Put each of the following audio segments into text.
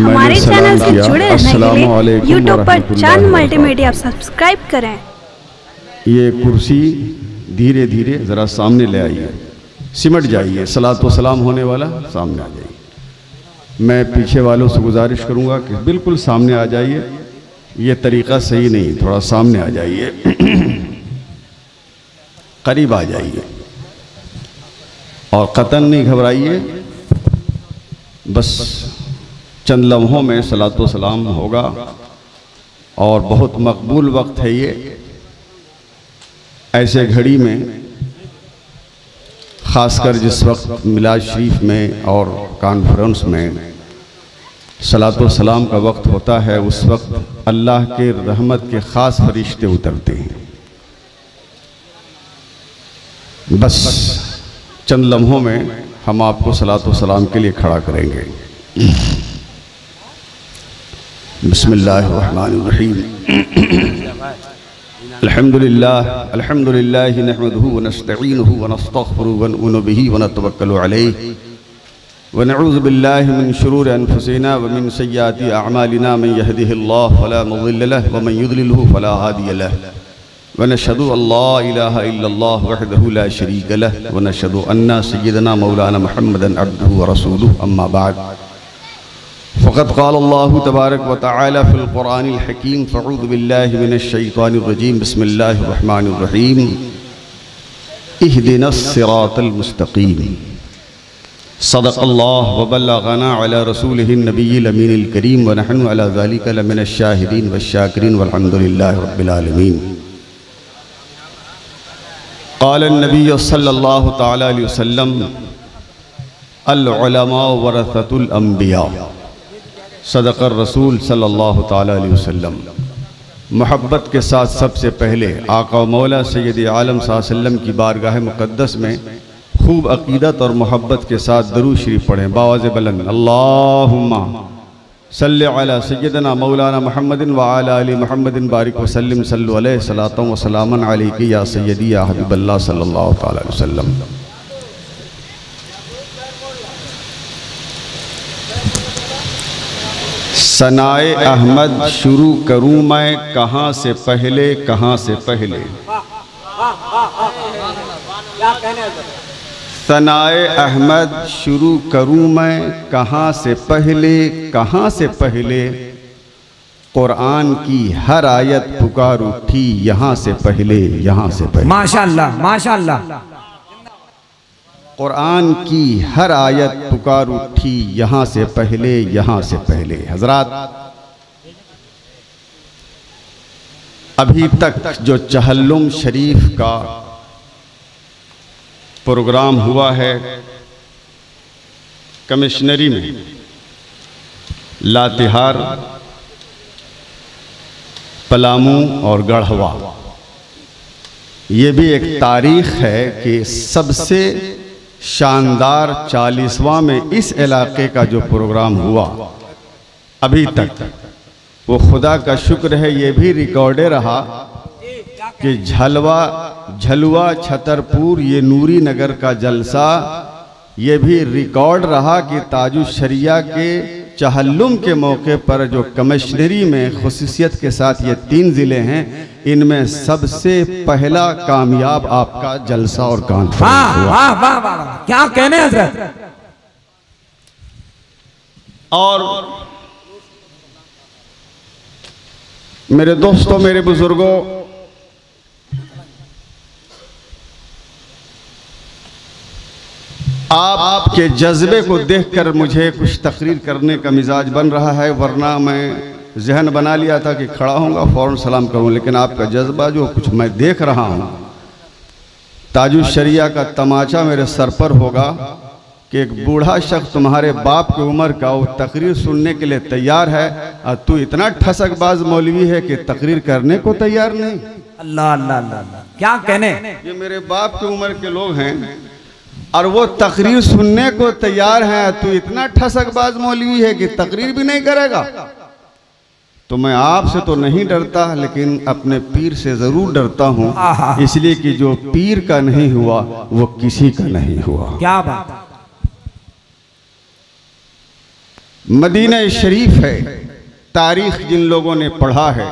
हमारे चैनल से जुड़े रहने के लिए यूट्यूब पर चांद मल्टीमीडिया सब्सक्राइब करें। ये कुर्सी धीरे धीरे ज़रा सामने ले आइए, सिमट जाइए। सलातो सलाम होने वाला सामने आ जाइए। मैं पीछे वालों से गुजारिश करूंगा कि बिल्कुल सामने आ जाइए। ये तरीक़ा सही नहीं, थोड़ा सामने आ जाइए, करीब आ जाइए और कतन नहीं घबराइए। बस चंद लम्हों में सलातो सलाम होगा और बहुत मकबूल वक्त है ये। ऐसे घड़ी में ख़ासकर जिस वक्त मिलाद शरीफ में और कॉन्फ्रेंस में सलातो सलाम का वक्त होता है, उस वक्त अल्लाह के रहमत के ख़ास फरिश्ते उतरते हैं। बस चंद लम्हों में हम आपको सलातो सलाम के लिए खड़ा करेंगे। बिस्मिल्लाहिर्रहमानिर्रहीम। अल्हम्दुलिल्लाह नहमदुहु व नस्तईनुहु व नस्तगफिरुहु व नु'मिनु बिही व नतवक्कलु अलैहि व नऊज़ु बिल्लाहि मिन शुरूरि अनफुसिना व मिन सय्यिआति अअमालिना मन यहदिहिल्लाहु फला मुज़िल्ल लहु व मन युज़लिलहु फला हादिय लहु व नशहदु अल्ला इलाहा इल्लल्लाह वहदहु ला शरीका लहु व नशहदु अन्ना सय्यदना मौलाना मुहम्मदन अब्दुहु व रसूलुहु अम्मा बाद फ़क़द क़ाल अल्लाहु तबारक व तआला फ़िल क़ुरआनिल हकीम फ़अऊज़ु बिल्लाहि मिनश शैतानिर रजीम बिस्मिल्लाहिर रहमानिर रहीम इहदिनस सिरातल मुस्तक़ीम सदक़ल्लाहु व बल्लग़ना अला रसूलिहिन नबिय्यिल अमीनिल करीम व नहनु अला ज़ालिका लमिनश शाहिदीन वश्शाकिरीन वल्हम्दुलिल्लाहि रब्बिल आलमीन। क़ाल नबी सल्लल्लाहु तआला अलैहि वसल्लम अल उलमा वरसतुल अंबिया सदक़र रसूल सल्लल्लाहु ताला अलैहि वसल्लम। मोहब्बत के साथ सबसे पहले आका मौला सैयद आलम सल्लल्लाहु अलैहि वसल्लम की बारगाह मुक़द्दस में खूब अक़ीदत और मोहब्बत के साथ दरूद शरीफ पढ़ें बावाज़ बुलंद। अल्लाहुम्मा सल्लि अला सय्यदना मौलाना मुहम्मदिन व अला आलि मुहम्मदिन बारिक व सल्लिम सल्लु अलैहि सलातन व सलामन अलैका या सय्यदी या हबीबल्लाह सल्लल्लाहु ताला अलैहि वसल्लम। सनाए अहमद शुरू करूँ मैं कहाँ से पहले, कहाँ से पहले। सनाए अहमद शुरू करूँ मैं कहाँ से पहले, कहाँ से पहले। कुरान की हर आयत पुकार उठी यहाँ से पहले, यहाँ से पहले। माशाअल्लाह माशाअल्लाह। कुरान की हर आयत पुकार उठी यहाँ से पहले, यहाँ से पहले। हजरात, अभी तक जो चहल्लुम शरीफ का प्रोग्राम हुआ है कमिश्नरी में, लातेहार, पलामू और गढ़वा, ये भी एक तारीख है कि सबसे शानदार 40वां में इस इलाके का जो प्रोग्राम हुआ अभी तक, वो खुदा का शुक्र है ये भी रिकॉर्डे रहा कि झलुआ छतरपुर ये नूरी नगर का जलसा ये भी रिकॉर्ड रहा कि ताजुश शरिया के चहल्लुम के मौके पर जो कमिश्नरी में खुसूसियत के साथ ये 3 ज़िले हैं, इनमें सबसे पहला कामयाब आपका जलसा और कॉन्फ्रेंस हुआ। वाह वाह वाह, क्या कहने हज़रत। और मेरे दोस्तों, मेरे बुजुर्गों, आपके जज्बे को देखकर मुझे कुछ तकरीर करने का मिजाज बन रहा है, वरना मैं जहन बना लिया था कि खड़ा होऊंगा फ़ौरन सलाम करूँ, लेकिन आपका जज्बा जो कुछ मैं देख रहा हूँ, ताजुश शरिया का तमाचा मेरे सर पर होगा कि एक बूढ़ा शख्स तुम्हारे बाप की उम्र का वो तकरीर सुनने के लिए तैयार है और तू इतना ठसकबाज मौलवी है कि तकरीर करने को तैयार नहीं। अल्लाह अल्लाह अल्लाह, क्या कहने। ये मेरे बाप की उम्र के लोग हैं और वो तकरीर सुनने को तैयार हैं, तू इतना ठसकबाज मौलवी है कि तकरीर भी नहीं करेगा। तो मैं आपसे तो नहीं डरता, लेकिन अपने पीर से ज़रूर डरता हूँ, इसलिए कि जो पीर का नहीं हुआ वो किसी का नहीं हुआ। क्या बात। मदीना शरीफ है, तारीख जिन लोगों ने पढ़ा है,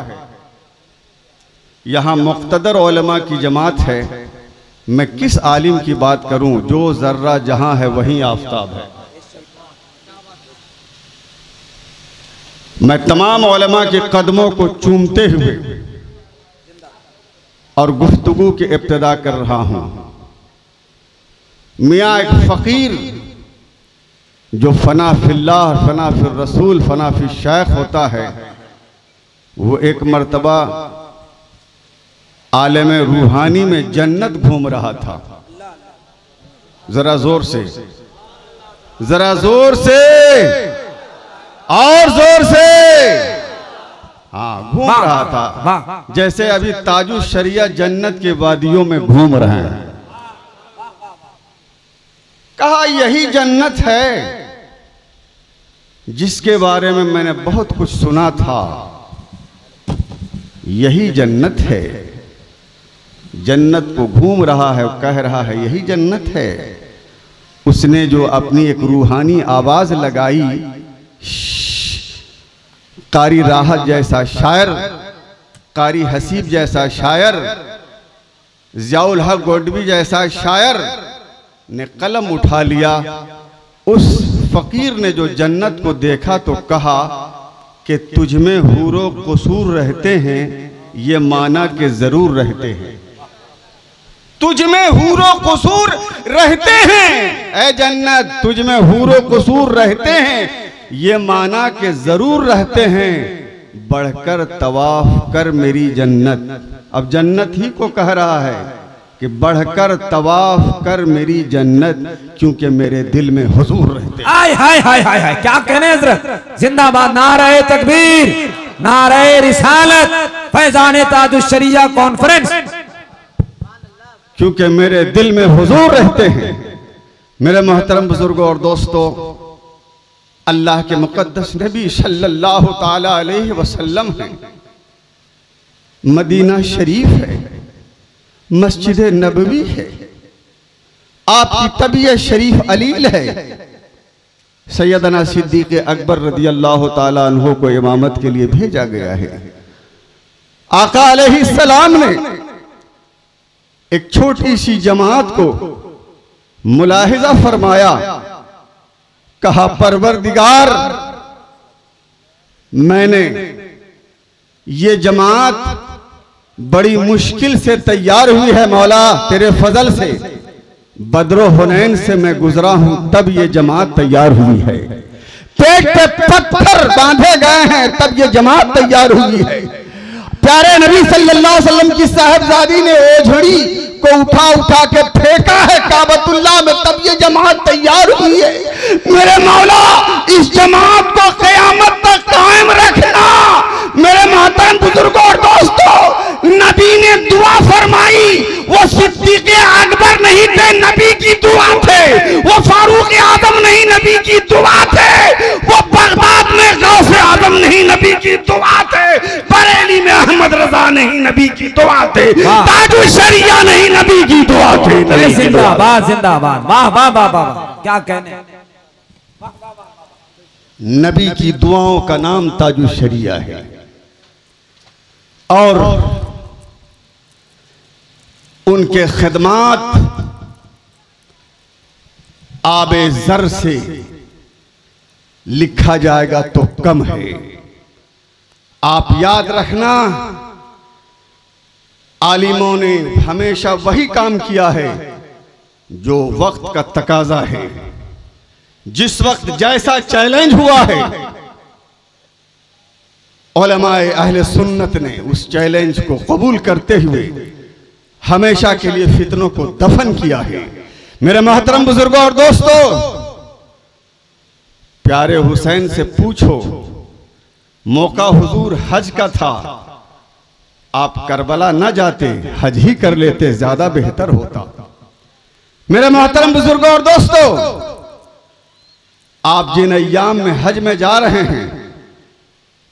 यहाँ मुक़्तदर उलमा की जमात है। मैं किस आलिम की बात करूं, जो जर्रा जहां है वहीं आफताब है। मैं तमाम उलमा के कदमों को चूमते हुए और गुफ्तगू की इब्तिदा कर रहा हूं। मियाँ एक फ़कीर जो फना फिल्लाह, फना फिर रसूल, फना फिर शेख होता है, वो एक मर्तबा आलम रूहानी में जन्नत घूम रहा था। जरा जोर से, जरा जोर से और जोर से, हाँ, घूम रहा था जैसे अभी ताजु शरिया जन्नत के वादियों में घूम रहे हैं। कहा यही जन्नत है जिसके बारे में मैंने बहुत कुछ सुना था, यही जन्नत है। जन्नत को घूम रहा है, कह रहा है यही जन्नत है। उसने जो अपनी एक रूहानी आवाज लगाई, कारी राहत जैसा शायर, कारी हसीब जैसा शायर, ज़ियाउल हक गोडवी जैसा शायर ने कलम उठा लिया। उस फकीर ने जो जन्नत को देखा तो कहा कि तुझ में हूरो कसूर रहते हैं, ये माना कि जरूर रहते हैं। तुझ में हूरो कसूर रहते हैं, ऐ जन्नत तुझ में हूरो कसूर रहते हैं, ये माना कि जरूर रहते हैं। बढ़कर तवाफ कर मेरी जन्नत। अब जन्नत ही को कह रहा है कि बढ़कर तवाफ कर मेरी जन्नत, क्योंकि मेरे दिल में हुजूर रहते हैं। हाय हाय हाय हाय हाय, क्या कहने हजरत, जिंदाबाद, नारे तकबीर, नारे रिसालत, फैजान ताजुश शरिया कॉन्फ्रेंस। क्योंकि मेरे दिल में हुजूर रहते हैं। मेरे मोहतरम बुजुर्गों और दोस्तों, अल्लाह के मुकद्दस नबी सल्लल्लाहु ताला अलैहि वसल्लम है, मदीना शरीफ है, मस्जिद नबवी है, आपकी तबीयत शरीफ अलील है। सैयदना सिद्दीक़ अकबर रज़ी अल्लाह ताला अन्हु को इमामत के लिए भेजा गया है। आका अलैहिस्सलाम ने एक छोटी सी जमात को मुलाहिजा फरमाया। कहा परवरदिगार, मैंने ये जमात बड़ी मुश्किल से तैयार हुई है मौला, तेरे फजल से, बद्रो हुनैन से मैं गुजरा हूं तब ये जमात तैयार हुई है। पेट पे पत्थर बांधे गए हैं तब ये जमात तैयार हुई है। प्यारे नबी सल्लल्लाहु अलैहि वसल्लम की साहबजादी ने ओझड़ी को उठा उठा के फेंका है काबतुल्लाह में, तब ये जमात तैयार हुई है। मेरे मौला, इस जमात को क़यामत तक कायम रखना। मेरे मोहतरम बुजुर्गों और दोस्तों, नबी ने दुआ फरमाई। वो सिद्दीक़ अकबर नहीं थे, नबी की दुआ थे। वो फारूक आजम नहीं, नबी की दुआ थे। वो बगदाद में गौसे आजम नहीं, नबी की दुआ थे। बरेली में अहमद रजा नहीं, नबी की दुआ थे। ताजुल शरिया नहीं, नबी की दुआ थे। जिंदाबाद जिंदाबाद, वाह वाह वाह वाह, क्या कहने। नबी की दुआओं का नाम ताजुल शरिया है। और उनके खिदमात आबे जर से लिखा जाएगा तो कम है। आप याद रखना, आलिमों ने हमेशा वही काम किया है जो वक्त का तकाजा है। जिस वक्त जैसा चैलेंज हुआ है, उलमाए अहले सुन्नत ने उस चैलेंज को कबूल करते हुए हमेशा के लिए फितनों को दफन किया है। मेरे मोहतरम बुजुर्गों और दोस्तों, प्यारे हुसैन से पूछो, मौका हुजूर हज का था, आप करबला न जाते, हज ही कर लेते, ज्यादा बेहतर होता। मेरे मोहतरम बुजुर्गों और दोस्तों, आप जिन अय्याम में हज में जा रहे हैं,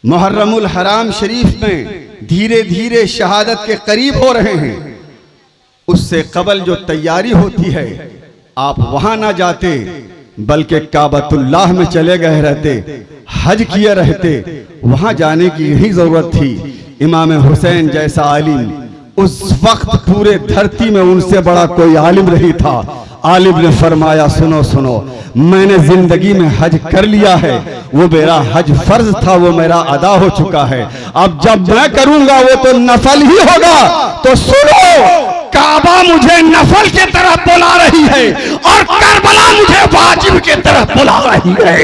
मुहर्रमुल हराम शरीफ में धीरे धीरे शहादत के करीब हो रहे हैं, उससे कबल जो तैयारी होती है, आप वहां ना जाते, बल्कि काबतुल्लाह में चले गए रहते, हज किए रहते। वहां जाने की यही जरूरत थी। इमाम हुसैन जैसा आलिम उस वक्त पूरे धरती में उनसे बड़ा कोई आलिम नहीं था। आलिम ने फरमाया, सुनो सुनो, मैंने जिंदगी में हज कर लिया है, वो मेरा हज फर्ज था, वो मेरा अदा हो चुका है। अब जब मैं करूंगा वो तो नफल ही होगा। तो सुनो, काबा मुझे नफल के तरफ बुला रही है और करबला मुझे वाजिब के तरफ बुला रही है।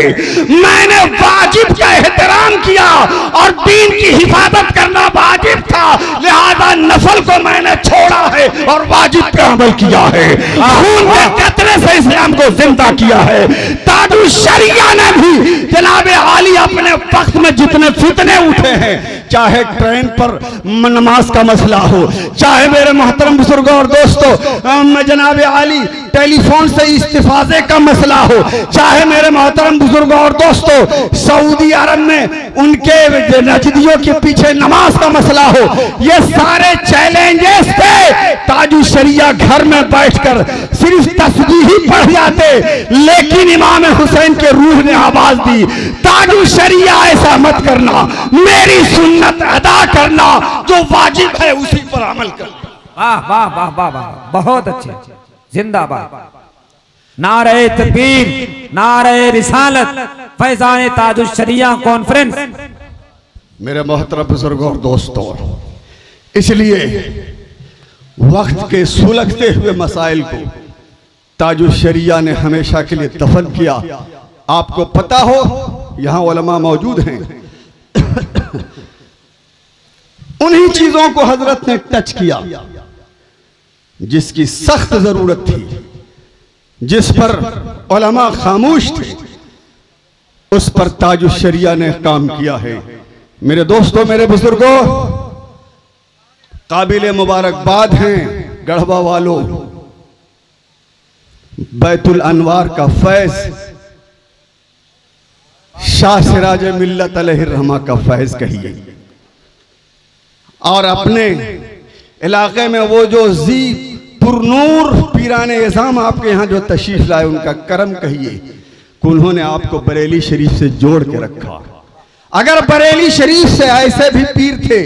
मैंने वाजिब का एहतराम किया और दीन की हिफाजत करना वाजिब था, लिहाजा नफल को मैंने छोड़ा है और वाजिब पे अमल किया है। खून के कतरे से इस्लाम को जिंदा किया है। ताजुश शरिया ने भी जनाब आली अपने वक्त में जितने फितने उठे हैं, चाहे ट्रेन पर नमाज का मसला हो, चाहे मेरे मोहतरम बुजुर्गों और दोस्तों जनाब आली टेलीफोन से इस्तिफादे का मसला हो, चाहे मेरे मोहतरम बुजुर्गों और दोस्तों सऊदी अरब में उनके नजदियों के पीछे नमाज का मसला हो, ये सारे चैलेंजेस थे। ताजुश शरिया घर में बैठकर सिर्फ तस्बीह ही पढ़ जाते, लेकिन इमाम हुसैन के रूह ने आवाज दी, ताजुश शरिया ऐसा मत करना, मेरी सुन्नत अदा करना, जो वाजिब है उसी पर अमल करना। वाह वाह वाह वाह वाह, बहुत अच्छे, जिंदाबाद। नारे तकबीर, नारे रिसालत, फैजान ताजुश शरिया कॉन्फ्रेंस। मेरे मोहतरम बुजुर्गों और दोस्तों, इसलिए वक्त के सुलगते हुए मसाइल को ताजुश शरिया ने हमेशा के लिए दफन किया। आपको पता हो, यहां उलमा मौजूद हैं, उन्हीं चीजों को हजरत ने टच किया जिसकी सख्त जरूरत थी, जिस पर उलमा खामोश थे, उस पर ताजुश शरिया ने काम किया है। मेरे दोस्तों, मेरे बुजुर्गों, काबिल मुबारकबाद हैं गढ़वा वालों, बैतुल अनवार का फैज, शाह सिराज मिल्लत अलैहिर्रहमा का फैज कहिए, और अपने इलाके में वो जो जी पुरनूर पीराने इज़ाम आपके यहाँ जो तशरीफ लाए, उनका करम कहिए कि उन्होंने आपको बरेली शरीफ से जोड़ के रखा। अगर बरेली शरीफ से ऐसे भी पीर थे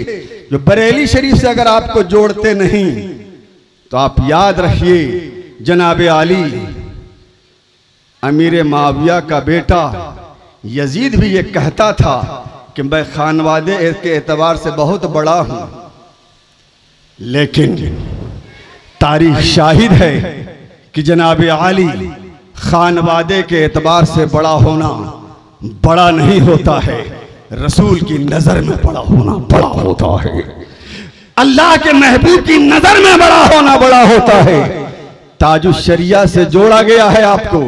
जो बरेली शरीफ से अगर आपको जोड़ते नहीं, तो आप याद रखिए, जनाब आली अमीर माविया का बेटा यजीद भी ये कहता था कि मैं खानवादे के एतबार से बहुत बड़ा हूं, लेकिन तारीख शाहिद है कि जनाब आली खानवादे के एतबार से बड़ा होना बड़ा नहीं होता है, रसूल की नजर में बड़ा होना बड़ा होता है, अल्लाह के महबूब की नजर में बड़ा होना बड़ा होता है। ताजुश शरिया से जोड़ा गया है आपको,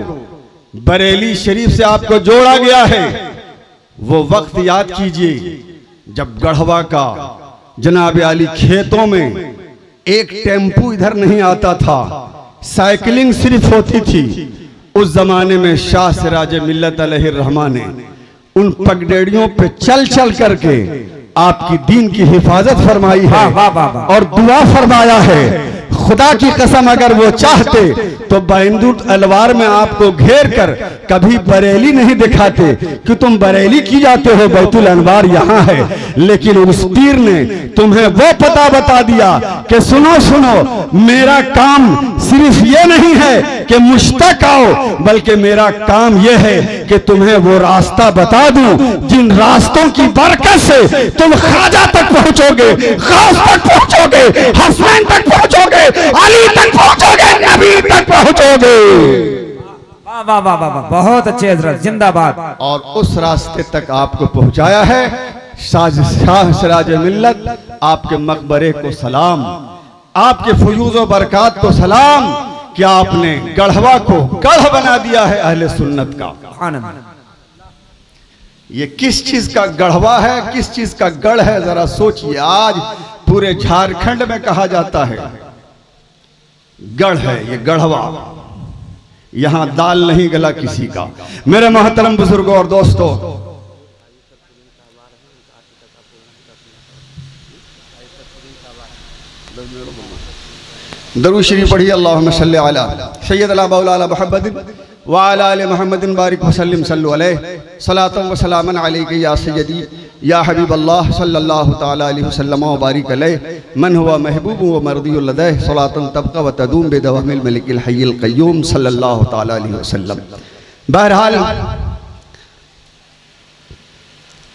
बरेली शरीफ से आपको जोड़ा गया है। वो वक्त याद कीजिए जब गढ़वा का जनाब आली खेतों में एक टेम्पू इधर नहीं आता था, साइकिलिंग सिर्फ होती थी। उस जमाने में शाह सिराज मिल्लत अलैहिर्रहमा ने उन पगडेड़ियों पे चल चल करके आपकी दीन की हिफाजत फरमाई है और दुआ फरमाया है। खुदा की कसम, अगर वो चाहते तो बैंदुट अलवार में आपको घेर कर कभी बरेली नहीं दिखाते कि तुम बरेली की जाते हो, बैतुल अनवार यहाँ है। लेकिन उस पीर ने तुम्हें वो पता बता दिया कि सुनो सुनो, मेरा काम सिर्फ ये नहीं है कि मुश्तक आओ, बल्कि मेरा काम ये है कि तुम्हें वो रास्ता बता दूं जिन रास्तों की बरकत से तुम ख्वाजा तक पहुंचोगे, गौस तक पहुंचोगे, हसनैन तक पहुंचोगे, अली तक पहुंचोगे, नबी तक पहुंचोगे। वाह वाह वाह वाह, बहुत अच्छे हजरत, जिंदाबाद। और उस रास्ते तक आपको पहुंचाया है शाह सिराज मिल्लत। आपके मकबरे को सलाम, आपके फयूज़ व बरकात को सलाम कि आपने गढ़वा को गढ़ बना दिया है अहले सुन्नत का। ये किस चीज का गढ़वा है, किस चीज का गढ़ है, जरा सोचिए। आज पूरे झारखंड में कहा जाता है गढ़ है ये गढ़वा, यहां दाल नहीं गला किसी का। मेरे मोहतरम बुजुर्गों और दोस्तों, दरूद शरीफ पढ़िए, अल्लाहुम्मा सल्ली अला सय्यदना मौलाना मुहम्मद व अला आलि मुहम्मदिन बारिक वसल्लिम सल्लु अलैहि सलातन व सलामन अलैका या सय्यदी या हबीब अल्लाह सल्लल्लाहु तआला अलैहि वसल्लम व बारिक अलैहि मन हुवा महबूब व मर्दियुल लदैह सलातन तबका व तदूम बिदवामिल मलिकिल हय्यिल क़य्यूम सल्लल्लाहु तआला अलैहि वसल्लम। बहरहाल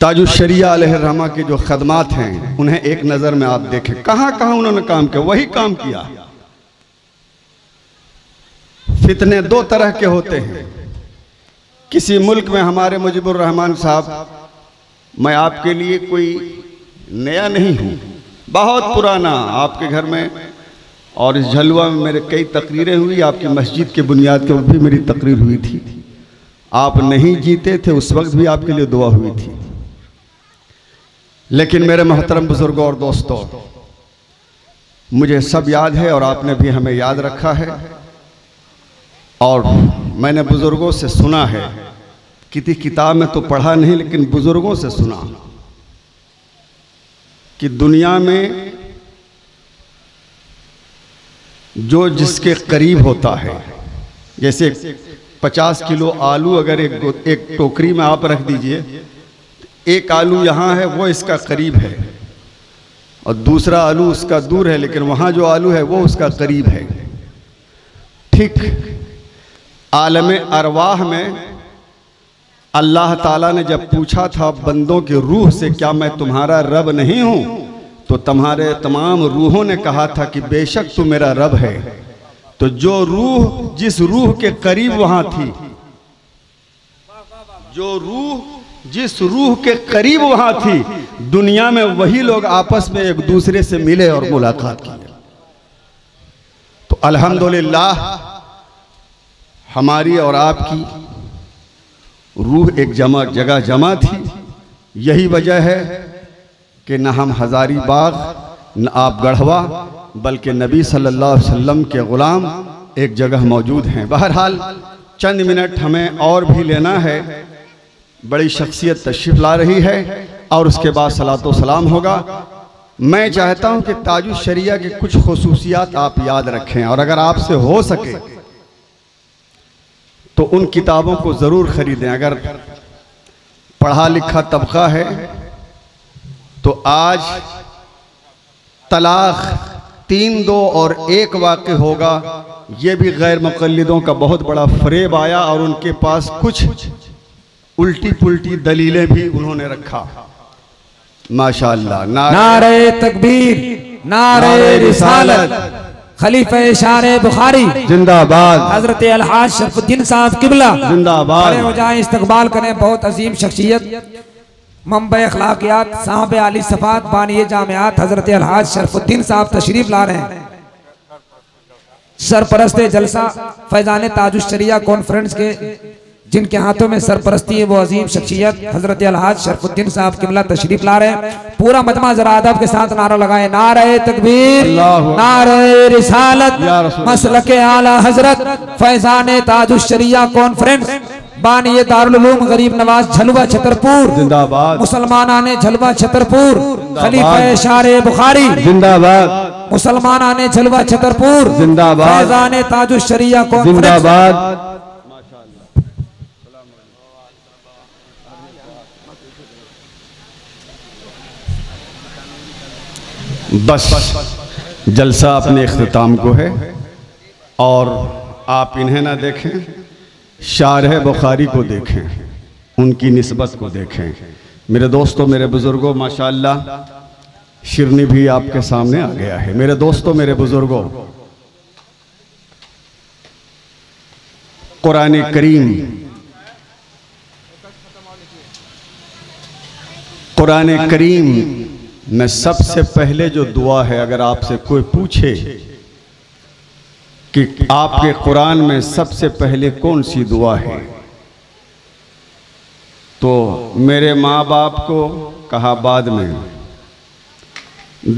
ताजुश्शरिया अलैहिर्रहमा की जो खदमात हैं उन्हें एक नज़र में आप देखें, कहाँ कहाँ उन्होंने काम किया, वही काम किया। फितने दो तरह के होते हैं। किसी मुल्क में हमारे मुजीबुर रहमान साहब, मैं आपके लिए कोई नया नहीं हूँ, बहुत पुराना आपके घर में और इस झलवा में मेरे कई तकरीरें हुई, आपकी मस्जिद के बुनियाद के ऊपर भी मेरी तकरीर हुई थी। आप नहीं जीते थे उस वक्त भी आपके लिए दुआ हुई थी। लेकिन मेरे मोहतरम बुजुर्गों और दोस्तों, मुझे सब याद है और आपने भी हमें याद रखा है और मैंने बुजुर्गों से सुना है, किसी किताब में तो पढ़ा नहीं लेकिन बुजुर्गों से सुना कि दुनिया में जो जिसके करीब होता है, जैसे 50 किलो आलू अगर एक टोकरी में आप रख दीजिए, एक आलू यहाँ है वो इसका करीब है और दूसरा आलू उसका दूर है, लेकिन वहाँ जो आलू है वो उसका करीब है। ठीक आलमे अरवाह में अल्लाह ताला ने जब पूछा था बंदों की रूह से, क्या मैं तुम्हारा रब नहीं हूँ, तो तुम्हारे तमाम रूहों ने कहा था कि बेशक तू मेरा रब है। तो जो रूह जिस रूह के करीब वहाँ थी, जो रूह जिस रूह के करीब वहाँ थी, दुनिया में वही लोग आपस में एक दूसरे से मिले और मुलाकात की। तो अल्हम्दुलिल्लाह हमारी और आपकी रूह एक जगह जमा थी। यही वजह है कि न हम हजारीबाग न आप गढ़वा बल्कि नबी सल्लल्लाहु अलैहि वसल्लम के ग़ुलाम एक जगह मौजूद हैं। बहरहाल चंद मिनट हमें और भी लेना है। बड़ी शख्सियत तशरीफ़ ला रही है और उसके बाद सलातो सलाम होगा। मैं चाहता हूं कि ताजुश्शरिया की कुछ खुसूसियात आप याद रखें और अगर आपसे हो सके तो उन किताबों को ज़रूर ख़रीदें। अगर पढ़ा लिखा तबका है तो आज तलाक़ 3, 2 और 1 वाक़ होगा, ये भी गैर मुक़ल्लिदों का बहुत बड़ा फ़रेब आया और उनके पास कुछ उल्टी पुल्टी दलीलें भी उन्होंने रखा। माशाअल्लाह। नारे तकबीर, नारे रिसालत, खलीफा शारे बुखारी जिंदाबाद, हजरत अलहाज शरफुद्दीन साहब किबला जिंदाबाद। खड़े हो जाएं, इस्तकबाल करें। बहुत अजीम शख्सियत, मंबे अखलाकियात, साहब आली सफात, बानी जामियात हजरत अलहाज शरफुद्दीन साहब तशरीफ ला रहे हैं। सरपरस्त जलसा फैजान ताजुश्शरिया कॉन्फ्रेंस के जिनके हाथों में सरपरस्ती है वो अजीम शख्सियत हजरत अलहाज शरफुद्दीन साहब किबला तशरीफ ला रहे हैं। पूरा मजमा जरा अदब के साथ नारा लगाए, नारे तकबीर, नारे रिसालत, मसलके आला हजरत फैजान ताजुश्शरिया कॉन्फ्रेंस, बानी दारुल उलूम गरीब नवाज झलवा छतरपुर जिंदाबाद, मुसलमानाने झलवा छतरपुर, खलीफा शारे बुखारी जिंदाबाद, मुसलमानाने झलवा छतरपुर जिंदाबाद, फैजान ताजुश्शरिया कॉन्फ्रेंस जिंदाबाद। बस जलसा अपने इख्तिताम को है और आप इन्हें ना देखें, शारह बुखारी को देखें, उनकी निस्बत को देखें। मेरे दोस्तों, मेरे बुज़ुर्गों, माशाअल्लाह शिरनी भी आपके सामने आ गया है। मेरे दोस्तों, मेरे बुज़ुर्गों, कुरान करीम, कुरान करीम में सबसे पहले जो दुआ है, अगर आपसे कोई पूछे कि आपके कुरान में सबसे पहले कौन सी दुआ है, तो मेरे माँ बाप को कहा बाद में,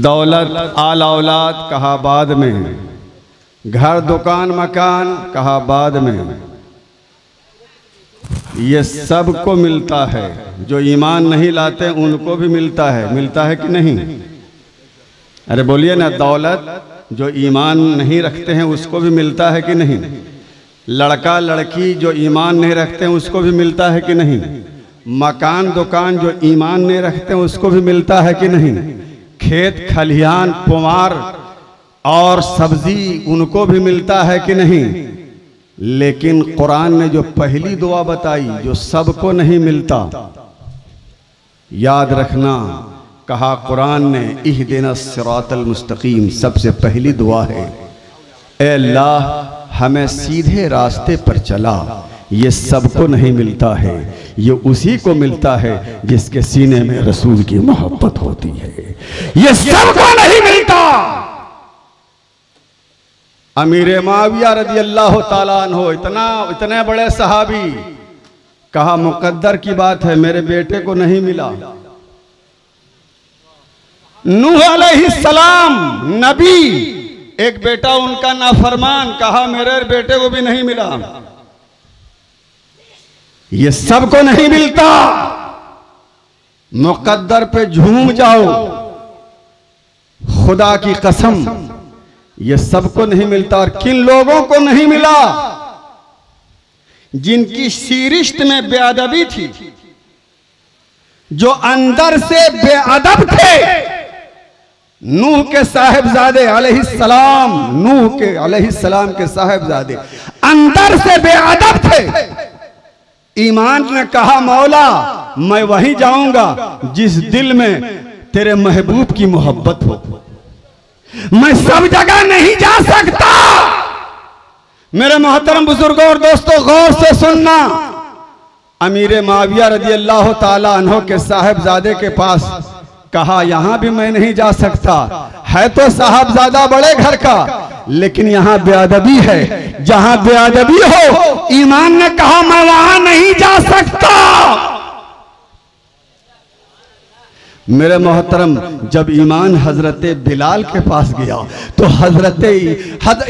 दौलत आल औलाद कहा बाद में, घर दुकान मकान कहा बाद में। ये सबको मिलता है, जो ईमान नहीं लाते उनको भी मिलता है कि नहीं? अरे बोलिए ना, दौलत जो ईमान नहीं रखते हैं उसको भी मिलता है कि नहीं? लड़का लड़की जो ईमान नहीं रखते हैं उसको भी मिलता है कि नहीं? मकान दुकान जो ईमान नहीं रखते हैं उसको भी मिलता है कि नहीं? खेत खलिहान पुमार और सब्जी उनको भी मिलता है कि नहीं? लेकिन कुरान ने जो पहली दुआ बताई जो सबको नहीं मिलता, याद रखना, कहा कुरान ने इहदिनस सिरातल मुस्तकीम, सबसे पहली दुआ है ए अल्लाह हमें सीधे रास्ते पर चला। ये सबको नहीं मिलता है, ये उसी को मिलता है जिसके सीने में रसूल की मोहब्बत होती है। ये सबको नहीं मिलता। अमीर मुआविया रज़ी अल्लाह ताला अन्हु इतने बड़े सहाबी, कहा मुकद्दर की बात है मेरे बेटे को नहीं मिला। नूह अलैहिस्सलाम नबी, एक बेटा उनका नाफरमान, कहा मेरे बेटे को भी नहीं मिला। ये सबको नहीं मिलता। मुकद्दर पे झूम जाओ, खुदा की कसम ये सबको नहीं मिलता। और किन लोगों को नहीं मिला? जिनकी सीरिश्त में बेअदबी थी, जो अंदर से बेअदब थे। नूह के साहिबजादे अलैहिस्सलाम, नूह के अलैहिस्सलाम के साहिबजादे अंदर से बेअदब थे। ईमान ने कहा मौला मैं वहीं जाऊंगा जिस दिल में तेरे महबूब की मोहब्बत हो, मैं सब जगह नहीं जा सकता। मेरे मोहतरम बुजुर्गों और दोस्तों गौर से सुनना, अमीर मुआविया रज़ी अल्लाह ताला अन्हु के साहिबजादे के पास कहा यहां भी मैं नहीं जा सकता। है तो साहबजादा बड़े घर का, लेकिन यहां बेअदबी है। जहां बेअदबी हो, ईमान ने कहा मैं वहां नहीं जा सकता। मेरे मोहतरम, जब ईमान हजरत बिलाल के पास गया तो हजरत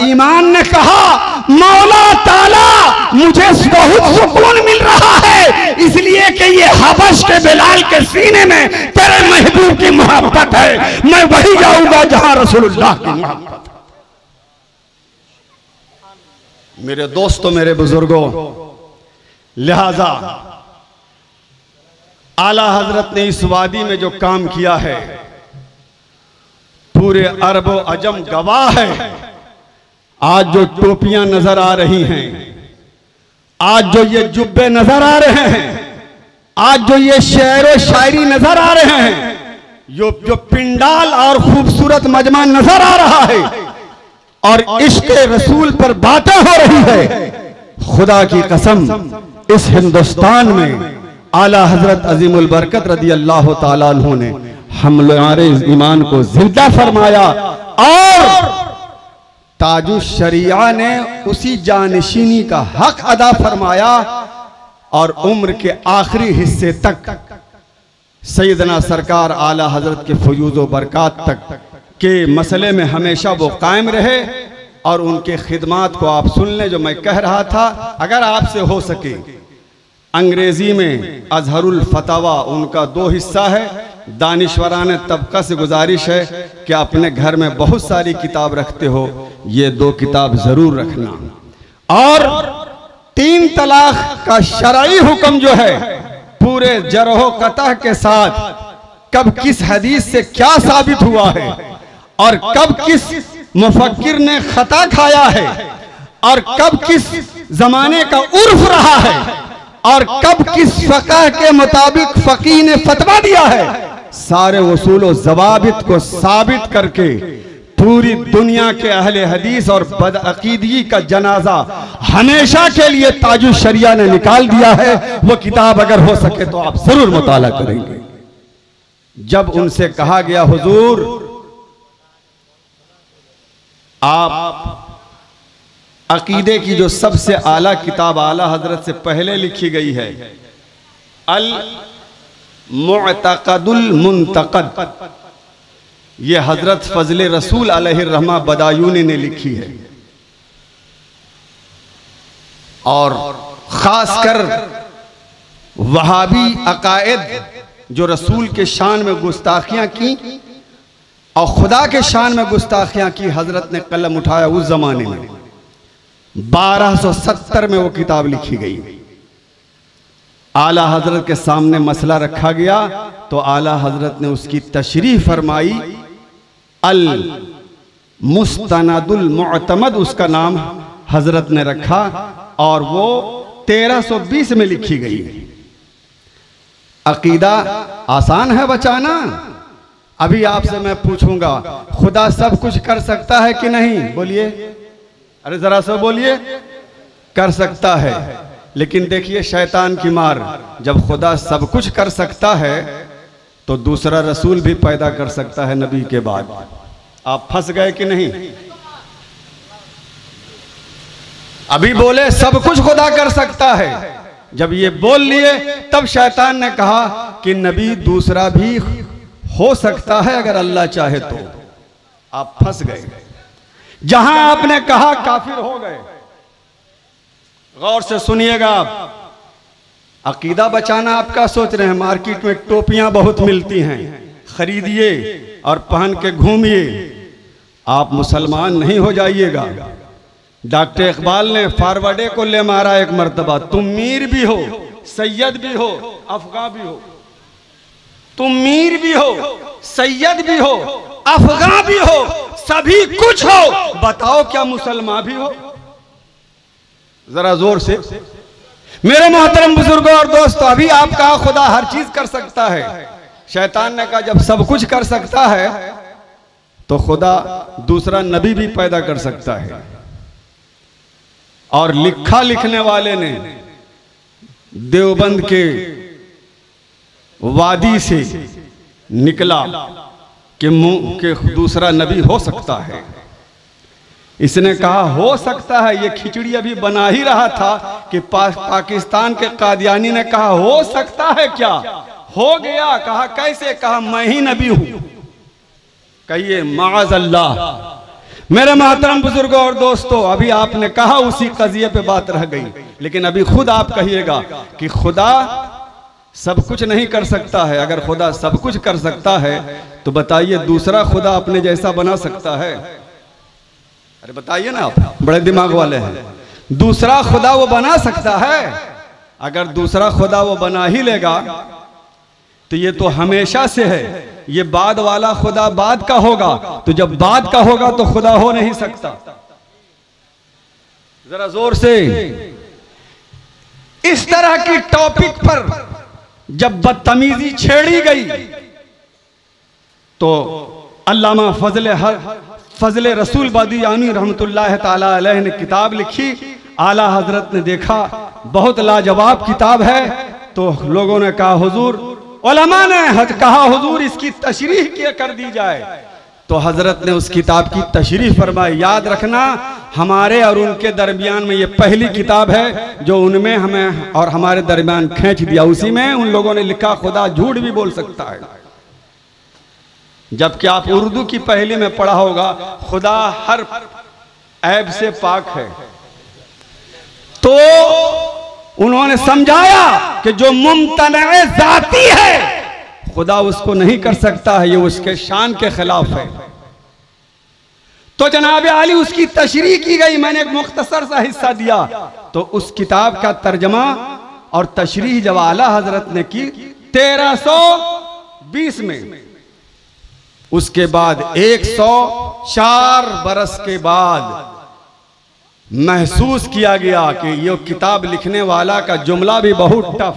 ईमान ने कहा मौला ताला मुझे बहुत सुकून मिल रहा है, इसलिए कि ये हबश के बिलाल के सीने में तेरे महबूब की मोहब्बत है। मैं वही जाऊंगा जहां रसूलुल्लाह की मोहब्बत। मेरे दोस्तों, मेरे बुजुर्गों, लिहाजा आला हजरत ने इस वादी में जो काम किया है पूरे अरब व अजम गवाह है। आज जो टोपियां नजर आ रही हैं, आज जो ये जुब्बे नजर आ रहे हैं, आज जो ये शेर व शायरी नजर आ रहे हैं, जो पिंडाल और खूबसूरत मजमा नजर आ रहा है और इश्क रसूल पर बातें हो रही है, खुदा की कसम इस हिंदुस्तान में आला हजरत अजीमुल बरकत रज़ी अल्लाह ताला अन्हु ने हमारे ईमान को जिंदा फरमाया और ताजुश शरिया ने उसी जानशीनी का हक अदा फरमाया और उम्र के आखिरी हिस्से तक सैयदना सरकार आला हजरत के फयूज़ो बरकत तक के मसले में हमेशा वो कायम रहे। और उनके खिदमात को आप सुन लें जो मैं कह रहा था। अगर आपसे हो सके, अंग्रेजी में अजहरुल फतवा उनका 2 हिस्सा है। दानिश्वराने तबका से गुजारिश है कि अपने घर में बहुत सारी किताब रखते हो, ये 2 किताब जरूर रखना। और 3 तलाक का शरई हुक्म जो है पूरे जरहो कतह के साथ, कब किस हदीस से क्या साबित हुआ है और कब किस मुफक्किर ने खता खाया है और कब किस जमाने का उर्फ रहा है और कब किस फ़क़ह के मुताबिक फ़क़ीह ने फतवा दिया है, सारे उसूल व ज़वाबित को साबित करके पूरी दुनिया के अहले हदीस और बदअकीदगी का जनाजा हमेशा के लिए ताजुश शरिया ने निकाल दिया है। वो किताब अगर हो सके तो आप जरूर मुताला करेंगे। जब उनसे कहा गया हुजूर आप अकीदे की जो सबसे आला किताब आला हजरत से पहले लिखी गई है अल मुअतक़दुल मुंतक़द, ये हजरत फजले रसूल अलैहिर्रहमा बदायूनी ने लिखी है। और खासकर वहाबी अकायद जो रसूल के शान में गुस्ताखियां की और खुदा के शान में गुस्ताखियां की, हजरत ने कलम उठाया उस जमाने में। 1270 में वो किताब लिखी गई। आला हजरत के सामने मसला रखा गया तो आला हजरत ने उसकी तशरीह फरमाई। अल मुस्तनदुल मुअतमद उसका नाम हजरत ने रखा और वो 1320 में लिखी गई। अकीदा आसान है बचाना। अभी आपसे मैं पूछूंगा, खुदा सब कुछ कर सकता है कि नहीं? बोलिए, अरे जरा सा बोलिए। कर सकता है, लेकिन देखिए शैतान की मार, जब खुदा सब कुछ कर सकता है तो दूसरा रसूल भी पैदा कर सकता है नबी के बाद। आप फंस गए कि नहीं? अभी बोले सब कुछ खुदा कर सकता है, जब ये बोल लिए तब शैतान ने कहा कि नबी दूसरा भी हो सकता है अगर अल्लाह चाहे तो। आप फंस गए। जहां आपने कहा काफिर हो गए। गौर से सुनिएगा आप। अकीदा बचाना आप क्या सोच रहे हैं? मार्केट में टोपियां बहुत मिलती हैं, खरीदिए और पहन के घूमिए। आप मुसलमान नहीं हो जाइएगा। डॉक्टर इकबाल ने फारवर्डे को ले मारा एक मर्तबा। तुम मीर भी हो, सैयद भी हो, अफगां भी हो। तुम मीर भी हो, सैयद भी हो, अफगां भी हो, सभी कुछ हो, बताओ क्या मुसलमान भी हो? जरा जोर से। मेरे मोहतरम बुजुर्गों और दोस्तों, अभी आप कहा खुदा हर चीज कर सकता है। शैतान ने कहा जब सब कुछ कर सकता है तो खुदा दूसरा नबी भी पैदा कर सकता है। और लिखा लिखने वाले ने देवबंद के वादी से निकला कि दूसरा नबी हो सकता है। इसने कहा हो सकता है, ये खिचड़ी अभी बना ही रहा था कि पाकिस्तान के कादियानी ने कहा हो सकता है क्या? हो गया। कहा कैसे? कहा मैं ही नबी हूं। कहिए माअज़ अल्लाह। मेरे मोहतरम बुजुर्गों और दोस्तों, अभी आपने कहा उसी कजिए पे बात रह गई, लेकिन अभी खुद आप कहिएगा कि खुदा सब कुछ नहीं कर सकता है। अगर खुदा सब कुछ कर सकता है तो बताइए दूसरा खुदा अपने जैसा बना सकता है? अरे बताइए ना, आप बड़े दिमाग वाले हैं। दूसरा खुदा वो बना सकता है? अगर दूसरा खुदा वो बना ही लेगा तो ये तो हमेशा से है। ये बाद वाला खुदा बाद का होगा, तो जब बाद का होगा तो खुदा हो नहीं सकता। जरा जोर से। इस तरह की टॉपिक पर जब बदतमीजी छेड़ी गई तो अल्लामा फजले रसूल बादियानी रहमतुल्लाह ताला अलैह ने किताब लिखी। आला हजरत ने देखा बहुत लाजवाब किताब है, तो लोगों ने कहा हुजूर, उलमा ने कहा हुजूर इसकी तशरीह क्या कर दी जाए। तो हजरत ने उस किताब की तशरीह फरमाई। याद रखना, हमारे और उनके दरमियान में ये पहली किताब है जो उनमें हमें और हमारे दरमियान खींच दिया। उसी में उन लोगों ने लिखा खुदा झूठ भी बोल सकता है, जबकि आप उर्दू की पहली में पढ़ा होगा खुदा हर ऐब से पाक है। तो उन्होंने समझाया कि जो मुमतनए जाती है खुदा उसको नहीं कर सकता है, ये उसके शान के खिलाफ है। तो जनाब आली उसकी तशरीह की गई। मैंने एक मुख्तसर सा हिस्सा दिया। तो उस किताब का तर्जमा और तशरीह जब आला हजरत ने की 1320 में, उसके बाद 104 बरस के बाद महसूस किया गया कि ये किताब लिखने वाला का जुमला भी बहुत टफ,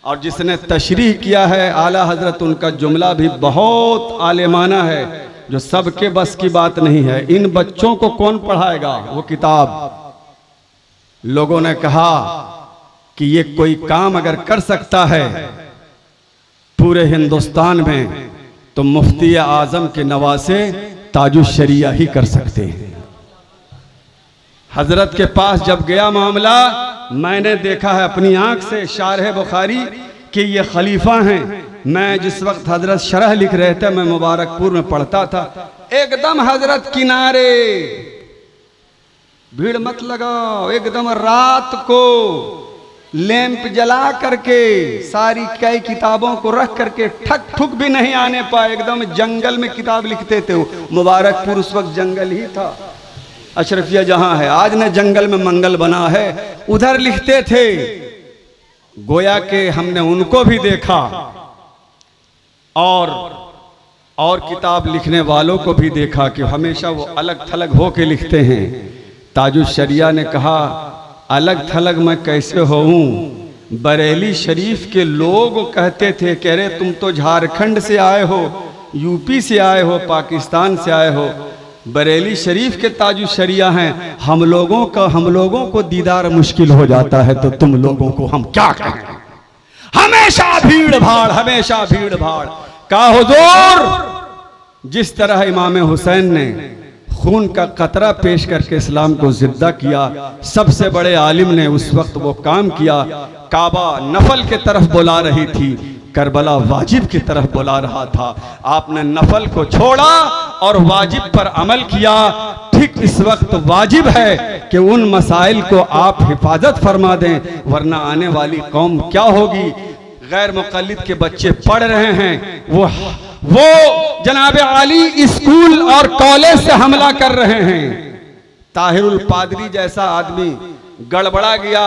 और जिसने तशरीह किया है आला हजरत, उनका जुमला भी बहुत आलिमाना है, जो सबके बस की बात नहीं है। इन बच्चों को कौन पढ़ाएगा वो किताब? लोगों ने कहा कि ये कोई काम अगर कर सकता है पूरे हिंदुस्तान में तो मुफ्ती आजम के नवासे ताजुश शरिया ही कर सकते हैं। हजरत के पास जब गया मामला, मैंने देखा है अपनी आंख से शारह बुखारी कि ये खलीफा हैं। मैं जिस वक्त हजरत शरह लिख रहे थे, मैं मुबारकपुर में पढ़ता था, एकदम हजरत किनारे, भीड़ मत लगाओ, एकदम रात को लैंप जला करके सारी कई किताबों को रख करके ठक ठुक भी नहीं आने पाए, एकदम जंगल में किताब लिखते थे। मुबारकपुर उस वक्त जंगल ही था। अशरफिया जहां है, आज न जंगल में मंगल बना है, उधर लिखते थे। गोया के हमने उनको भी देखा और किताब लिखने वालों को भी देखा कि हमेशा वो अलग थलग हो के लिखते हैं। ताजुश शरिया ने कहा, अलग थलग मैं कैसे होऊं? बरेली शरीफ के लोग कहते थे, कह रहे तुम तो झारखंड से आए हो, यूपी से आए हो, पाकिस्तान से आए हो, बरेली शरीफ के ताजुश शरिया हैं, हम लोगों को दीदार मुश्किल हो जाता है, तो तुम लोगों को हम क्या कहें? हमेशा भीड़ भाड़ का हुजूर। जिस तरह इमाम हुसैन ने खून का कतरा पेश करके इस्लाम को जिंदा किया, सबसे बड़े आलिम ने उस वक्त वो काम किया। काबा नफल के तरफ बुला रही थी, करबला वाजिब की तरफ बुला रहा था। आपने नफल को छोड़ा और वाजिब पर अमल किया। ठीक इस वक्त वाजिब है कि उन मसाइल को आप हिफाजत फरमा दें, वरना आने वाली कौम क्या होगी? गैर मुक़ल्लिद के बच्चे पढ़ रहे हैं, वो जनाब आली स्कूल और कॉलेज से हमला कर रहे हैं। ताहिरुल पादरी जैसा आदमी गड़बड़ा गया,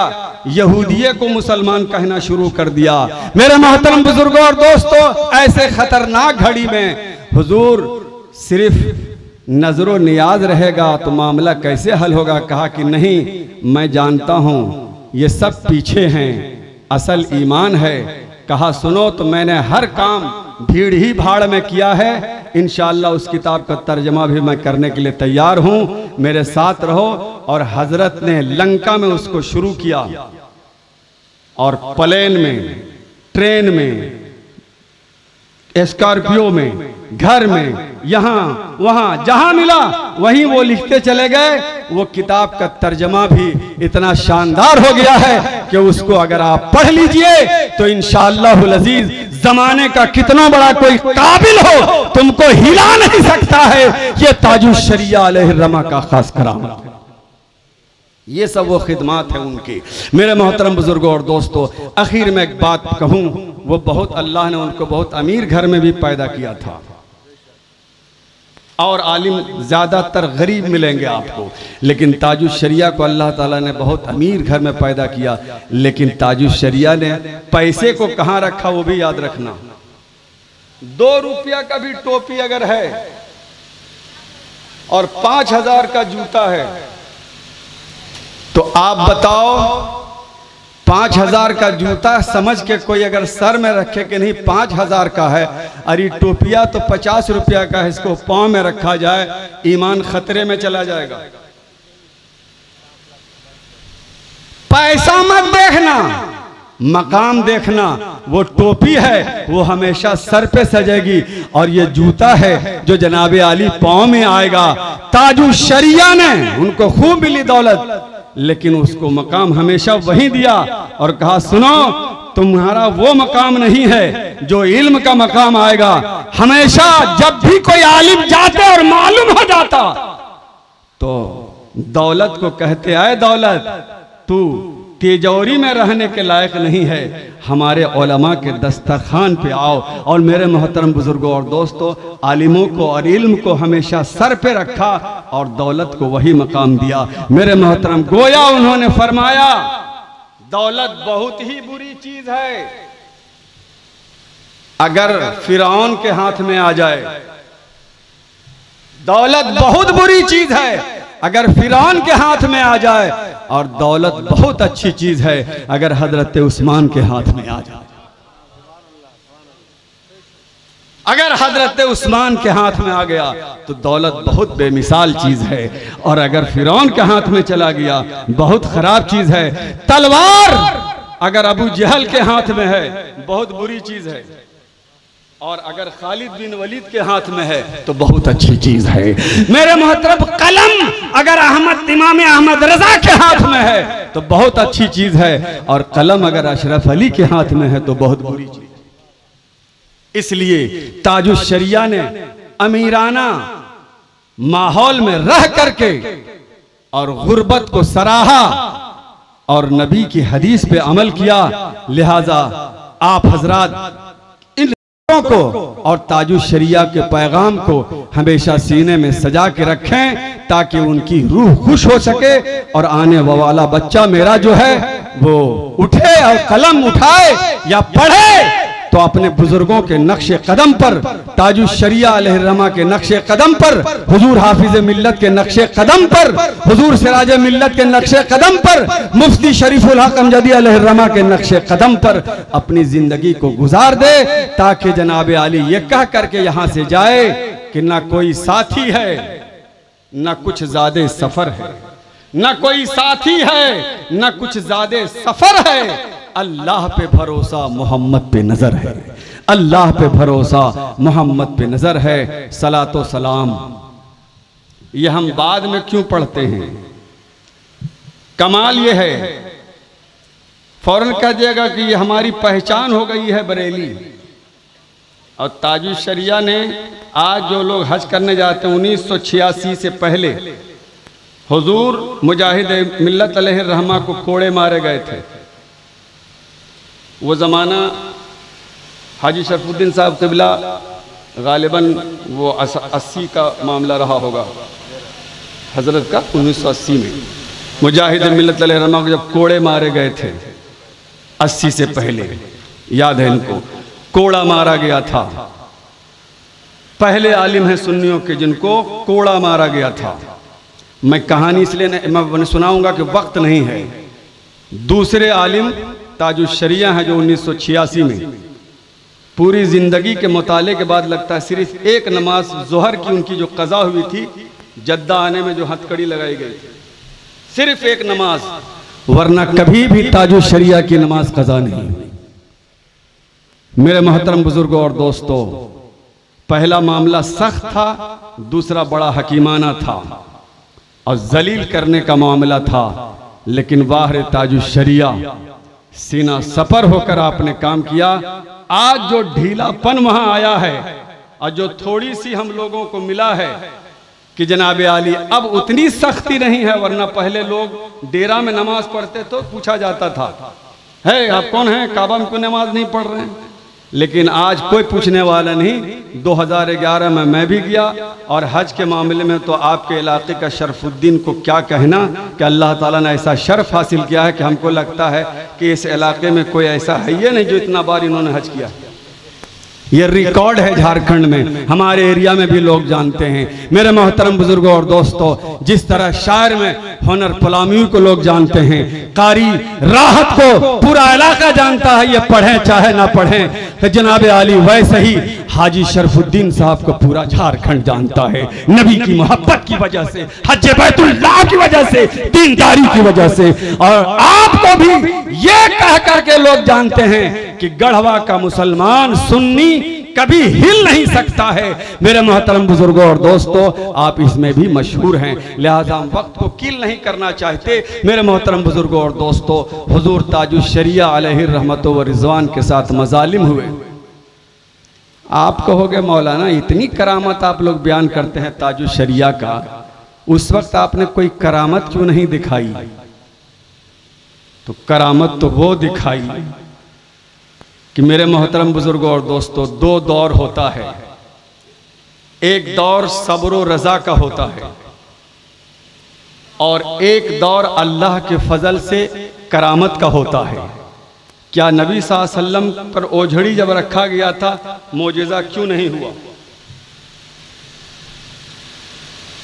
यहूदिये को मुसलमान कहना शुरू कर दिया। मेरे मोहतरम बुजुर्गों और दोस्तों, ऐसे खतरनाक घड़ी में हुजूर सिर्फ नजरो नियाज रहेगा तो मामला कैसे हल होगा? कहा कि नहीं, मैं जानता हूं ये सब पीछे हैं, असल ईमान है। कहा सुनो, तो मैंने हर काम भीड़ ही भाड़ में किया है, इंशाअल्लाह उस किताब का तर्जमा भी मैं करने के लिए तैयार हूं, मेरे साथ रहो। और हजरत ने लंका में उसको शुरू किया और प्लेन में, ट्रेन में, स्कॉर्पियो में, घर में, यहाँ वहां जहां मिला वहीं वो लिखते चले गए। वो किताब का तर्जमा भी इतना शानदार हो गया है कि उसको अगर आप पढ़ लीजिए तो इंशाअल्लाहुल अजीज जमाने का कितना बड़ा कोई काबिल हो तुमको हिला नहीं सकता है। ये ताजुश शरिया अलैहिर्रमा का खास करामत है। ये सब वो खिदमात है उनकी। मेरे मोहतरम बुजुर्गों और दोस्तों, आखिर में एक बात कहूं, वो बहुत अल्लाह ने उनको बहुत अमीर घर में भी पैदा किया था, और आलिम ज्यादातर गरीब मिलेंगे आपको, लेकिन ताजुश शरिया को अल्लाह ताला ने बहुत अमीर घर में पैदा किया। लेकिन ताजुश शरिया ने पैसे को कहाँ रखा वो भी याद रखना। 2 रुपया का भी टोपी अगर है और 5000 का जूता है, तो आप बताओ 5000 का जूता समझ के कोई अगर सर में रखे कि नहीं 5000 का है, अरे टोपिया तो 50 रुपया का है, इसको पांव में रखा जाए, ईमान खतरे में चला जाएगा। पैसा मत देखना, मकाम देखना। वो टोपी है वो हमेशा सर पे सजेगी, और ये जूता है जो जनाब आली पांव में आएगा। ताजुश शरिया ने उनको खूब मिली दौलत, लेकिन उसको मकाम हमेशा वही दिया और कहा सुनो, तुम्हारा वो मकाम नहीं है जो इल्म का मकाम आएगा। हमेशा जब भी कोई आलिम जाते और मालूम हो जाता तो दौलत को कहते आए, दौलत तू तिजोरी में रहने के लायक नहीं है, हमारे उलमा के दस्तरखान पे आओ। और मेरे मोहतरम बुजुर्गों और दोस्तों, आलिमों को और इल्म को हमेशा सर पे रखा और दौलत को वही मकाम दिया। मेरे मोहतरम, गोया उन्होंने फरमाया दौलत बहुत ही बुरी चीज है, अगर फिरौन के हाथ में आ जाए। दौलत बहुत बुरी चीज है अगर फिरौन के हाथ में आ जाए, और दौलत बहुत अच्छी चीज है अगर हजरत उस्मान के हाथ में आ जाए। अगर हजरत उस्मान के हाथ में आ गया तो दौलत बहुत बेमिसाल चीज है, और अगर फिरौन के हाथ में चला गया बहुत खराब चीज है। तलवार अगर अबू जहल के हाथ में है बहुत बुरी चीज है, और अगर खालिद बिन वलीद के हाथ में है तो बहुत अच्छी चीज है। मेरे मोहतरम, कलम अगर इमाम अहमद रजा के हाथ में है तो बहुत अच्छी चीज है, और कलम अगर अशरफ अली के हाथ में है तो बहुत बुरी चीज। इसलिए ताजुश शरिया ने अमीराना माहौल में रह करके और गुर्बत को सराहा और नबी की हदीस पे अमल किया। लिहाजा आप हजरात को और ताजुश शरिया के पैगाम को हमेशा सीने में सजा के रखें, ताकि उनकी रूह खुश हो सके और आने वाला बच्चा मेरा जो है वो उठे और कलम उठाए या पढ़े तो अपने बुजुर्गों के नक्शे कदम पर, ताजुश शरिया अलैहिर्रहमा के नक्शे कदम पर, हुजूर हाफिज मिल्लत के नक्शे कदम पर, हुजूर सिराज मिल्लत के नक्शे कदम पर, मुफ्ती शरीफुल हक अमजदी अलैहिर्रहमा के नक्शे कदम पर अपनी जिंदगी को गुजार दे, ताकि जनाब आली ये कह करके यहां से जाए कि ना कोई साथी है ना कुछ ज़्यादा सफर है, ना कोई साथी है ना कुछ ज़्यादा सफर है, अल्लाह पे भरोसा मोहम्मद पे नजर है, अल्लाह पे भरोसा मोहम्मद पे नजर है। सलातो सलाम ये हम बाद में क्यों पढ़ते हैं? कमाल ये है, फौरन कह दिएगा कि ये हमारी पहचान हो गई है बरेली। और ताजुश शरिया ने आज जो लोग हज करने जाते हैं 1986 से पहले हुजूर मुजाहिद मिल्लत अलैहिर्रहमा को कोड़े मारे गए थे। वो ज़माना हाजी शरफुद्दीन साहब क़िबला गालिबन वो 80 का मामला रहा होगा हज़रत का, 1980 में मुजाहिद मिल्लत अलैहिर्रहमा को जब कोड़े मारे गए थे 80 से पहले, याद है इनको, कोड़ा मारा गया था। पहले आलिम हैं सुन्नियों के जिनको कोड़ा मारा गया था। मैं कहानी इसलिए मैं सुनाऊंगा कि वक्त नहीं है। दूसरे आलिम ताजुश शरिया है जो 1986 में पूरी जिंदगी के मुताले के बाद लगता है सिर्फ एक नमाज जोहर की उनकी जो कज़ा हुई थी जद्दा आने में जो हथकड़ी लगाई गई थी, सिर्फ एक नमाज, वरना कभी भी ताजुश शरिया की नमाज कज़ा नहीं हुई। मेरे मोहतरम बुजुर्गों और दोस्तों, पहला मामला सख्त था, दूसरा बड़ा हकीमाना था और जलील करने का मामला था, लेकिन वाह ताजुश शरिया सीना सफर होकर आपने काम किया। आज जो ढीलापन वहां आया है और जो थोड़ी सी हम लोगों को मिला है कि जनाब आली अब उतनी सख्ती नहीं है, वरना पहले लोग डेरा में नमाज पढ़ते तो पूछा जाता था, है आप कौन हैं, काबा में क्यों नमाज नहीं पढ़ रहे हैं? लेकिन आज कोई पूछने वाला नहीं। 2011 में मैं भी गया और हज के मामले में तो आपके इलाके का शरफुद्दीन को क्या कहना कि अल्लाह ताला ने ऐसा शर्फ हासिल किया है कि हमको लगता है कि इस इलाके में कोई ऐसा है ही नहीं जो इतना बार इन्होंने हज किया। ये रिकॉर्ड है झारखंड में, हमारे एरिया में भी लोग जानते हैं। मेरे मोहतरम बुजुर्गों और दोस्तों, जिस तरह शायर में हुनर पलामी को लोग जानते हैं, कारी राहत को पूरा इलाका जानता है, ये पढ़ें चाहे ना पढ़ें, तो जनाब आली वैसे ही हाजी शरफुद्दीन साहब को पूरा झारखंड जानता है। नबी की मोहब्बत की वजह से, हज बैतुल्लाह की वजह से, दीनदारी की वजह से, और आपको भी ये कह करके लोग जानते हैं कि गढ़वा का मुसलमान सुन्नी कभी हिल नहीं सकता है। मेरे मोहतरम बुजुर्गों और दोस्तों, आप इसमें भी मशहूर हैं, लिहाजा हम वक्त को किल नहीं करना चाहते। मेरे मोहतरम बुजुर्गों और दोस्तों, हुजूर ताजुश शरिया अलैहिर्रहमत व रिज़वान के साथ मजालिम हुए। आप कहोगे मौलाना इतनी करामत आप लोग बयान करते हैं ताजुश शरिया का, उस वक्त आपने कोई करामत क्यों नहीं दिखाई? तो करामत तो वो दिखाई कि मेरे मोहतरम बुजुर्गों और दोस्तों, दो दौर होता है। एक दौर सब्र व रज़ा का होता है और एक दौर अल्लाह के फजल से करामत का होता है। क्या नबी सल्लल्लाहु अलैहि वसल्लम पर ओझड़ी जब रखा गया था मोजेज़ा क्यों नहीं हुआ?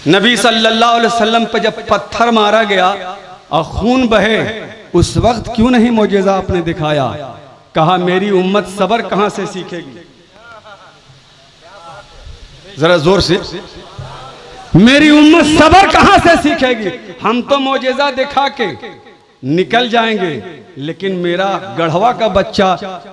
नबी सल्लल्लाहु अलैहि वसल्लम पर जब पत्थर मारा गया और खून बहे, उस वक्त क्यों नहीं मोजेज़ा आपने दिखाया? कहा मेरी उम्मत सबर कहां से सीखेगी? जरा जोर से, मेरी उम्मत सबर कहां से सीखेगी? हम तो मोजेज़ा दिखा के निकल जाएंगे, लेकिन मेरा गढ़वा का बच्चा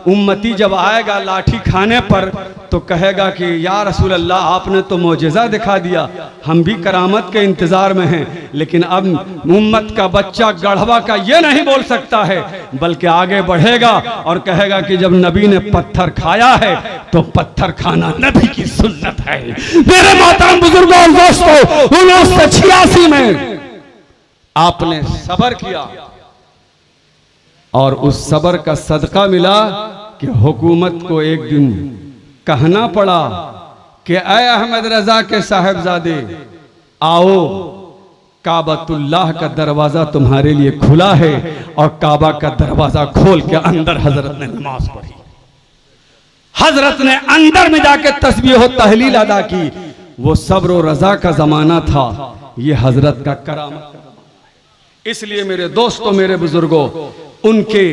उम्मती जब आएगा लाठी खाने पर तो कहेगा कि या रसूल अल्लाह आपने तो मोजेज़ा दिखा दिया, हम भी करामत के इंतजार में हैं। लेकिन अब उम्मत का बच्चा गढ़वा का ये नहीं बोल सकता है, बल्कि आगे बढ़ेगा और कहेगा कि जब नबी ने पत्थर खाया है तो पत्थर खाना नबी की सुन्नत है। मेरे मोहतरम बुजुर्गों और दोस्तों, 1986 में आपने सबर किया और उस सबर का सदका मिला कि हुकूमत को एक दिन कहना पड़ा कि ऐ अहमद रजा के साहिबजादे आओ काबतुल्लाह का दरवाजा तुम्हारे लिए खुला है, और काबा का दरवाजा खोल के अंदर हजरत ने नमाज पढ़ी। हजरत ने अंदर में जाके तस्बीह और तहलील अदा की। वो सब्र और रजा का जमाना था, ये हजरत का करामत का जमाना है। इसलिए मेरे दोस्तों, मेरे बुजुर्गों, उनके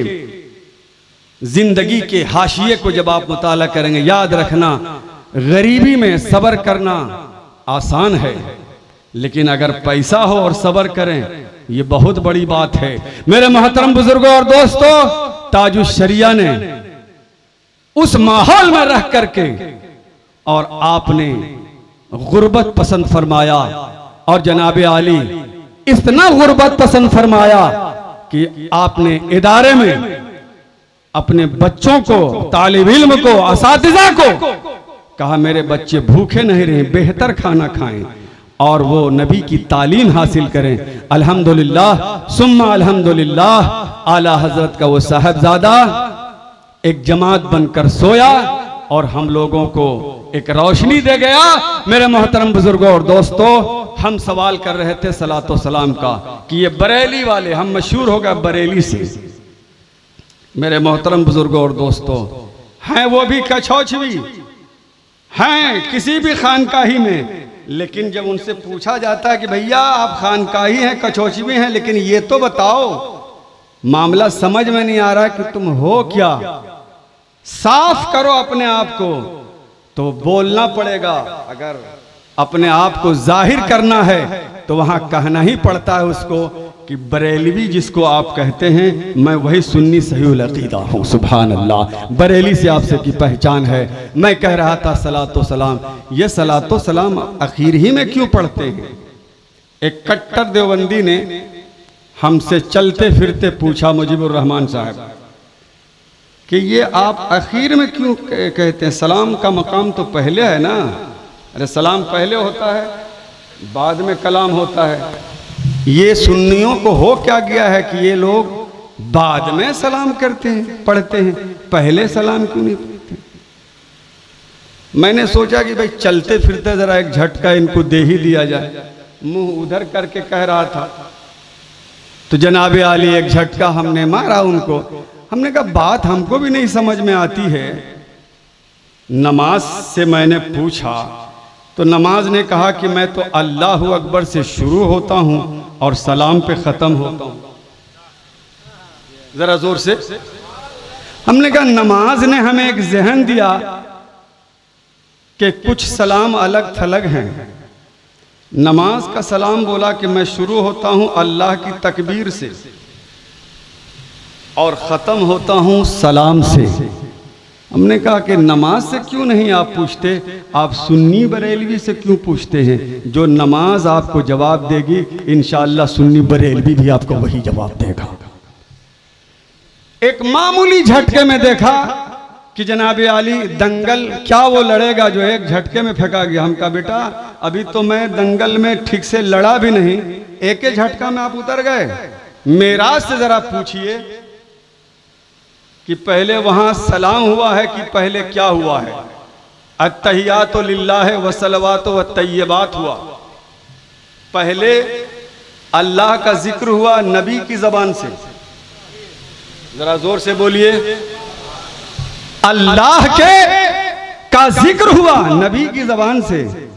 जिंदगी के हाशिए को जब आप मुताला करेंगे, याद रखना गरीबी में सब्र करना आसान है, लेकिन अगर पैसा हो और सब्र करें, ये बहुत बड़ी बात है। मेरे मोहतरम बुजुर्गों और दोस्तों, ताजुश शरिया ने उस माहौल में रह करके और आपने गुर्बत पसंद फरमाया, और जनाबे आली इतना गुर्बत पसंद फरमाया कि आपने इदारे में अपने बच्चों को, तालिब इल्म को, असातिज़ा को कहा मेरे बच्चे भूखे नहीं रहे, बेहतर खाना खाएं और वो नबी की तालीम हासिल करें। अल्हम्दुलिल्लाह सुम्मा अल्हम्दुलिल्लाह, आला हजरत का वो साहबजादा एक जमात बनकर सोया और हम लोगों को एक रोशनी दे गया। मेरे मोहतरम बुजुर्गों और दोस्तों, हम सवाल कर रहे थे सलातो सलाम का कि ये बरेली वाले, हम मशहूर हो गए बरेली से। मेरे मोहतरम बुजुर्गों और दोस्तों, हैं वो भी कछौछवी हैं किसी भी खानकाही में, लेकिन जब उनसे पूछा जाता है कि भैया आप खानकाही हैं, कछौछवी हैं, लेकिन ये तो बताओ, मामला समझ में नहीं आ रहा कि तुम हो क्या, साफ करो अपने आप को, तो बोलना पड़ेगा। अगर अपने आप को जाहिर करना है तो वहां कहना ही पड़ता है उसको कि बरेलवी जिसको आप कहते हैं, मैं वही सुन्नी सहीउल अकीदा हूँ। सुभान अल्लाह, बरेली से आपसे की पहचान है। मैं कह रहा था सलातो सलाम, ये सलातो सलाम आखिर ही में क्यों पढ़ते हैं? एक कट्टर देवबंदी ने हमसे चलते फिरते पूछा, मुजीबुर रहमान साहब, कि ये आप आखिर में क्यों कहते हैं? सलाम का मकाम तो पहले है ना। अरे सलाम पहले होता है, बाद में कलाम होता है। ये सुन्नियों को हो क्या गया है कि ये लोग बाद में सलाम करते हैं, पढ़ते हैं, पहले सलाम क्यों नहीं पढ़ते? मैंने सोचा कि भाई चलते फिरते जरा एक झटका इनको दे ही दिया जाए। मुंह उधर करके कह रहा था तो जनाबे आली एक झटका हमने मारा उनको। हमने कहा बात हमको भी नहीं समझ में आती है। नमाज से मैंने पूछा तो नमाज ने कहा कि मैं तो अल्लाहु अकबर से शुरू होता हूं और सलाम पे ख़त्म होता हूं। ज़रा ज़ोर से। हमने कहा नमाज ने हमें एक जहन दिया कि कुछ सलाम अलग थलग हैं। नमाज का सलाम बोला कि मैं शुरू होता हूं अल्लाह की तकबीर से और ख़त्म होता हूं सलाम से। हमने कहा कि नमाज से क्यों नहीं आप पूछते, आप सुन्नी बरेलवी से क्यों पूछते हैं? जो नमाज आपको जवाब देगी इंशाअल्लाह सुन्नी बरेलवी भी आपको वही जवाब देगा। एक मामूली झटके में देखा कि जनाबे आली दंगल क्या वो लड़ेगा जो एक झटके में फेंका गया। हम कहा बेटा अभी तो मैं दंगल में ठीक से लड़ा भी नहीं, एक ही झटका में आप उतर गए। मेराज से जरा पूछिए कि पहले वहां सलाम हुआ है कि पहले क्या हुआ है? अत्तहियातु लिल्लाह व सलवातु व तय्यबात हुआ। पहले अल्लाह का जिक्र हुआ नबी की जबान से। जरा जोर से बोलिए। अल्लाह के का जिक्र हुआ नबी की जबान से।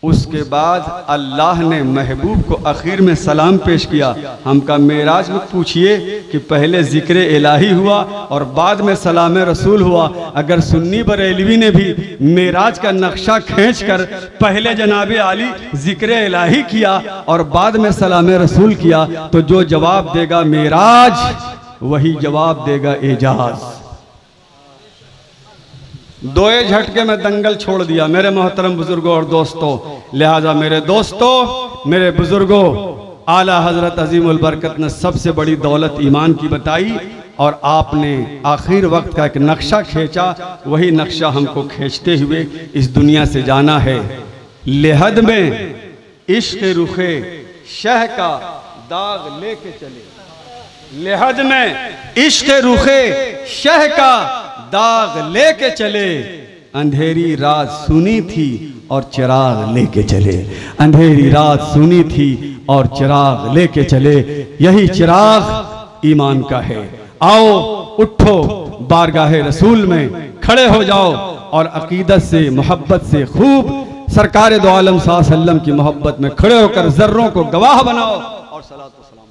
उसके बाद अल्लाह ने महबूब को आखिर में सलाम पेश किया। हम का मेराज में पूछिए कि पहले जिक्र इलाही हुआ और बाद में सलाम रसूल हुआ। अगर सुन्नी बरेलवी ने भी मेराज का नक्शा खींचकर पहले जनाबे आली जिक्र इलाही किया और बाद में सलाम रसूल किया तो जो जवाब देगा मेराज वही जवाब देगा एजाज। दोए झटके में दंगल छोड़ दिया। मेरे मोहतरम बुजुर्गों और दोस्तों, लिहाजा मेरे दोस्तों, मेरे बुजुर्गों, आला हजरत अजीमुल बरकत ने सबसे बड़ी दौलत ईमान की बताई और आपने आखिर वक्त का एक नक्शा खींचा। वही नक्शा हमको खींचते हुए इस दुनिया से जाना है। लेहद में इश्क रुखे शह का दाग लेके चले। लेहद में इश्क रुखे शह का दाग लेके चले। अंधेरी रात सुनी थी और चिराग लेके चले। अंधेरी रात सुनी थी और चिराग लेके चले, यही चिराग ईमान का है। आओ उठो बारगाहे रसूल में खड़े हो जाओ और अकीदत से मोहब्बत से खूब सरकार दो आलम सल्लल्लाहु अलैहि वसल्लम की मोहब्बत में खड़े होकर जर्रों को गवाह बनाओ और सलात व सलाम